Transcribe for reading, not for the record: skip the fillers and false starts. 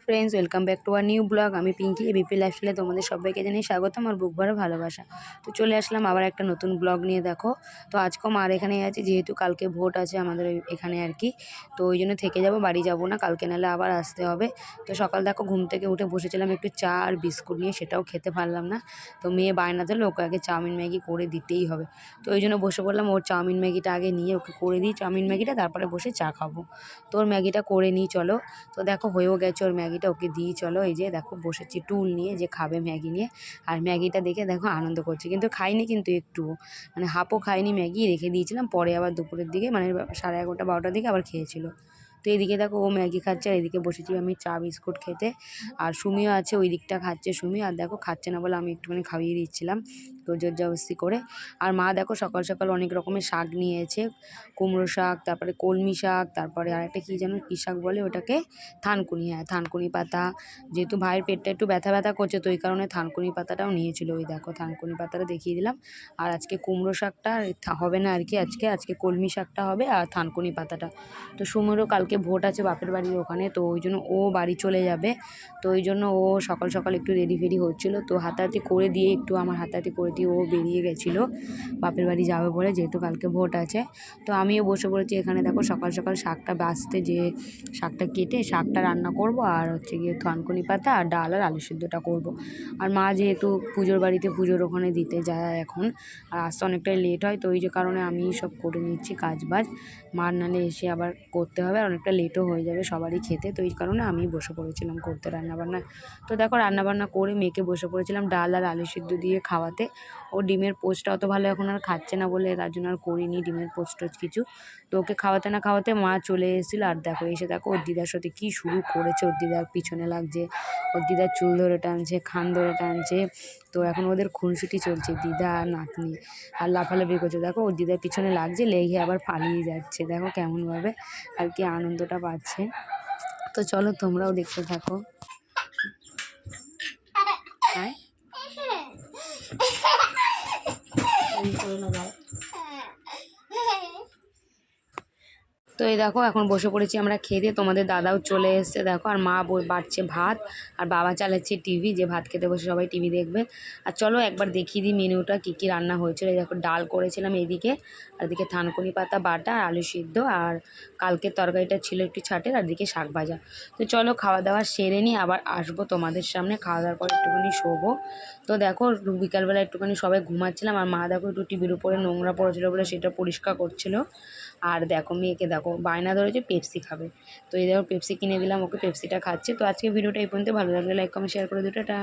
Friends, welcome back to our new vlog. আমি Pinky, ABP লাইফস্টাইলে তোমাদের সবাইকে জানাই স্বাগতম আর বুক ভরা ভালোবাসা। তো চলে আসলাম আবার একটা নতুন ব্লগ নিয়ে। দেখো, তো আজকেও মার এখানেই আছে, যেহেতু কালকে ভোট আছে আমাদের এখানে আর কি। তো ওই জন্য থেকে যাব, বাড়ি যাব না কালকে, নাহলে আবার আসতে হবে। তো সকাল দেখো ঘুম থেকে উঠে বসেছিলাম একটু চা আর বিস্কুট নিয়ে, সেটাও খেতে পারলাম না। তো মেয়ে বায়না দিল ওকে আগে চাউমিন ম্যাগি করে দিতেই হবে। তো ওই জন্য বসে পড়লাম, ওর চাউমিন ম্যাগিটা আগে নিয়ে ওকে করে দিই চাউমিন ম্যাগিটা, তারপরে বসে চা খাবো। তো ওর ম্যাগিটা করে নিই চলো। তো দেখো হয়েও গেছে ওর ম্যাগিটা, ওকে দিই চলো। এই যে দেখো বসেছি টুল নিয়ে, যে খাবে ম্যাগি নিয়ে। আর ম্যাগিটা দেখে দেখো আনন্দ করছে, কিন্তু খাইনি কিন্তু একটুও, মানে হাফও খাইনি ম্যাগি, রেখে দিয়েছিলাম। পরে আবার দুপুরের দিকে মানে 11:30 12টার দিকে আবার খেয়েছিল। তো এদিকে দেখো ও ম্যাগি খাচ্ছে, আর এদিকে বসেছি আমি চা বিস্কুট খেতে। আর সুমিও আছে, ওই দিকটা খাচ্ছে সুমি। আর দেখো খাচ্ছে না বলে আমি একটুখানি খাইয়ে দিচ্ছিলাম, তো জোর জবরদস্তি করে। আর মা দেখো সকাল সকাল অনেক রকমের শাক নিয়েছে, কুমড়ো শাক, তারপরে কলমি শাক, তারপরে আরেকটা কী যেন কী শাক বলে ওটাকে, থানকুনি। হ্যাঁ, থানকুনি পাতা। যেহেতু ভাইয়ের পেটটা একটু ব্যথা ব্যথা করছে, তো ওই কারণে থানকুনি পাতাটাও নিয়েছিল। ওই দেখো থানকুনি পাতাটা দেখিয়ে দিলাম। আর আজকে কুমড়ো শাকটা হবে না আর কি, আজকে কলমি শাকটা হবে, আর থানকুনি পাতাটা। তো সুমিরও কালকে ভোট আছে বাপের বাড়ির ওখানে, তো ওই জন্য ও বাড়ি চলে যাবে। তো ওই জন্য ও সকাল সকাল একটু রেডি ফেডি হচ্ছিলো, তো হাতাহাতি করে দিয়ে একটু আমার হাতাহাতি করে দিয়ে ও বেরিয়ে গেছিলো বাপের বাড়ি যাবে বলে, যেহেতু কালকে ভোট আছে। তো আমিও বসে পড়েছি এখানে দেখো সকাল সকাল শাকটা বাছতে, যে শাকটা কেটে শাকটা রান্না করব, আর হচ্ছে গিয়ে থানকুনি পাতা আর ডাল আর আলু সিদ্ধটা করব। আর মা যেহেতু পুজোর বাড়িতে পুজোর ওখানে দিতে যায় এখন, আর আসতে অনেকটাই লেট হয়, তো ওই যে কারণে আমি সব করে নিচ্ছি কাজ বাজ। মার নালে এসে আবার করতে হবে, আর অনেকটা লেটও হয়ে যাবে সবারই খেতে, তো এই কারণে আমি বসে পড়েছিলাম করতে রান্নাবান্না। তো দেখো রান্নাবান্না করে মেয়েকে বসে পড়েছিলাম ডাল আর আলু সিদ্ধ দিয়ে খাওয়াতে। ও ডিমের পোস্টটা অত ভালো এখন আর খাচ্ছে না বলে তার জন্য আর করিনি ডিমের পোস্ট কিছু। তো ওকে খাওয়াতে না খাওয়াতে মা চলে এসেছিলো, আর দেখো এসে দেখো ওর দিদার সাথে কী শুরু করেছে। ওর দিদার পিছনে লাগছে, ওর দিদার চুল ধরে টানছে, খান ধরে টানছে। তো এখন ওদের খুনসুটি চলছে দিদা আর নাতনি, আর লাফালাফি করছে। দেখো ওর দিদার পিছনে লাগছে, লেগে আবার পালিয়ে যাচ্ছে, দেখো কেমনভাবে আর কি আনন্দটা পাচ্ছে। তো চলো তোমরাও দেখতে থাকো। হ্যাঁ তো এই দেখো এখন বসে পড়েছি আমরা খেতে, তোমাদের দাদাও চলে এসছে দেখো। আর মা বাড়ছে ভাত, আর বাবা চালাচ্ছে টিভি, যে ভাত খেতে বসে সবাই টিভি দেখবে। আর চলো একবার দেখিয়ে দিই মেনুটা কী কী রান্না হয়েছিল। এই দেখো ডাল করেছিলাম এইদিকে, আর এদিকে থানকুনি পাতা বাটা, আলু সিদ্ধ, আর কালকের তরকারিটা ছিল একটু ছাটের, আর দিকে শাক ভাজা। তো চলো খাওয়া দাওয়া সেরে নিই, আবার আসবো তোমাদের সামনে। খাওয়া দাওয়ার পর একটুখানি শোবো। তো দেখো বিকালবেলা একটুখানি সবাই ঘুমাচ্ছিলাম, আর মা দেখো একটু টিভির উপরে নোংরা পড়েছিল বলে সেটা পরিষ্কার করছিল। আর দেখো মেয়েকে দেখো বায়না ধরেছে পেপসি খাবে, তো এই দেখো পেপসি কিনে দিলাম ওকে, পেপসিটা খাচ্ছে। তো আজকে ভিডিওটা এই পর্যন্ত, ভালো লাগলে লাইক কমেন্ট শেয়ার করে দিও, টাটা।